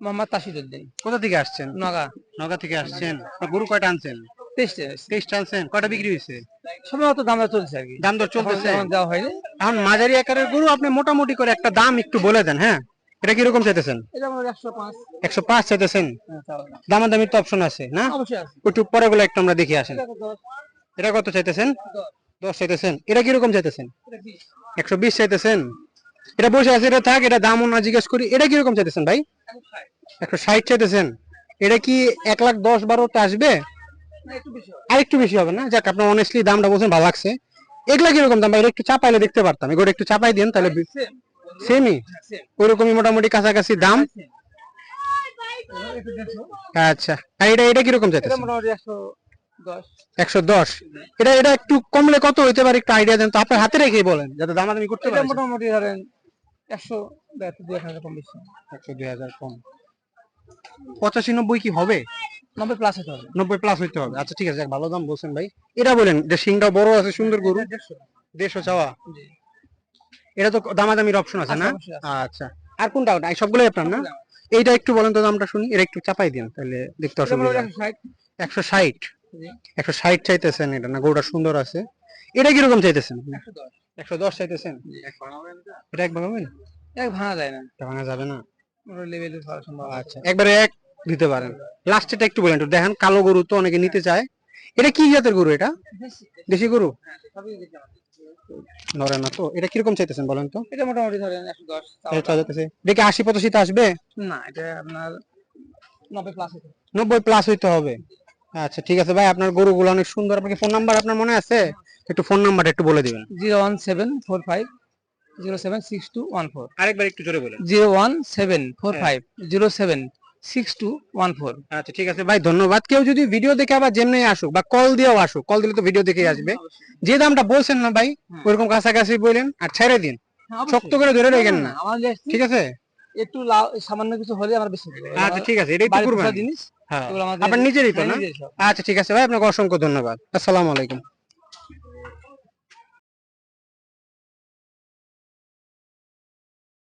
মোহাম্মদ তাসিরউদ্দিন। কোথা থেকে আসছেন? নগা। নগা থেকে আসছেন। গরু কয়টা আনছেন? 23টা আনছেন। কয়টা বিক্রি হয়েছে? সম্ভবত দাম দর চলছে আর কি, দাম দর চলতেছে, এখন দেওয়া হয়নি। এখন মাঝারি আকারের গরু আপনি মোটামুটি করে একটা দাম একটু বলে দেন। হ্যাঁ, এটা কিরকম চাইতেছেন? এটা আমার 105। 105 চাইতেছেন? দামাদামির তো অপশন আছে না? অবশ্যই আছে। একটু পরে গুলো একটু আমরা দেখি আসেন। এটা তো 10। এটা কত চাইতেছেন? 10 চাইতেছেন। এটা কিরকম চাইতেছেন? এটা 20। 120 চাইতেছেন। এটা বসে আছে, এটা থাক, এটা দামও না জিজ্ঞেস করি। এটা কিরকম চাইতেছেন ভাই? 160 চাইতেছেন। এটা কি 1,10,12 আসবে? না, একটু বেশি হবে। আর একটু বেশি হবে না? যাক, আপনার অনেস্টলি দামটা বলছেন, ভালো লাগছে। এগুলা কিরকম দাম ভাই? এটা একটু চাপাইলে দেখতে পারতাম। এগুলো একটু চাপাই দেন তাহলে। সেম। সেমই, সেম। ওইরকমই মোটামুটি কাছাকাছি দাম। একটু 150। আচ্ছা, আর এটা এটা কিরকম এটা চাইতেছেন? মোটামুটি 110। 110। এটা এটা একটু কমলে কত হইতে পারে একটু আইডিয়া দেন তো, আপনার হাতে রেখেই বলেন যাতে দামাদামি করতে এটা পারেন। মোটামুটি ধরেন 100, 2,000 কম বেশি। 100-2,000 কম। 85-90 কি হবে? 90 প্লাস হতে হবে। 90 প্লাস হইতে হবে। আচ্ছা ঠিক আছে, যাক, ভালো দাম বলছেন ভাই। এটা বলেন, এটা সিংটা বড় আছে, সুন্দর গরু। এটা 150। 150 চাওয়া। জি। এটা তো দামাদামির অপশন আছে না? অবশ্যই আছে। আচ্ছা, আর কোনটা? নাই, সবগুলোই আপনার না? এইটা একটু বলেন তো দামটা শুনি। এটা একটু চাপাই দিন তাহলে দেখতে এটা অসুবিধা মোটামুটি হয়। 160। 160। জি। 160 চাইতেছেন? এটা না, গরুটা সুন্দর আছে। এটা কিরকম চাইতেছেন? 110। 110 চাইতেছেন। জি। এটা এক ভাঙাবেন? এক ভাঙা যায় না। এটা ভাঙা যাবে না। ওর লেভেলে করা সম্ভব। আচ্ছা, একবারে এক দিতে পারেন। লাস্টেটা একটু বলেন, একটু দেখেন, কালো গরু তো অনেকে নিতে চায়। এটা কি জাতের গরু? এটা বেশি। দেশি গরু? হ্যাঁ, সবই দেখি আমাদের। নরে না তো? এটা কিরকম চাইতেছেন বলেন তো? এটা মোটামুটি ধরেন 110 এটা চাওয়াটা। চাইতেছে। দেখি 80-85 তে আসবে? না, এটা আপনার 90 প্লাস হতে হবে। 90 প্লাস হইতে হবে। আচ্ছা ঠিক আছে ভাই, আপনার গরুগুলো অনেক সুন্দর। আপনাকে ফোন নাম্বার আপনার মনে আছে? একটু ফোন নাম্বারটা একটু বলে দিবেন। 01745076214। আরেকবার একটু জোরে বলেন। 01745076214। আচ্ছা ঠিক আছে ভাই, ধন্যবাদ। কেউ যদি ভিডিও দেখে আবার যেমনি আসুক বা কল দিয়েও আসুক, কল দিলে তো ভিডিও দেখেই আসবে। যে দামটা বলছেন না ভাই, ওইরকম কাছাকাছি বলেন আর ছেড়ে দিন। শক্ত করে ধরে রেখেন না, ঠিক আছে? একটু সামান্য কিছু হলে আমরা বেশি দেব। আচ্ছা ঠিক আছে, এটাই তো বাড়ির পোষা কুরবানি। জিনিস। হ্যাঁ, এগুলো আমাদের আপনার নিজেরই তো না? নিজের সব। আচ্ছা ঠিক আছে ভাই, আপনাকে অসংখ্য ধন্যবাদ। আসসালামু আলাইকুম।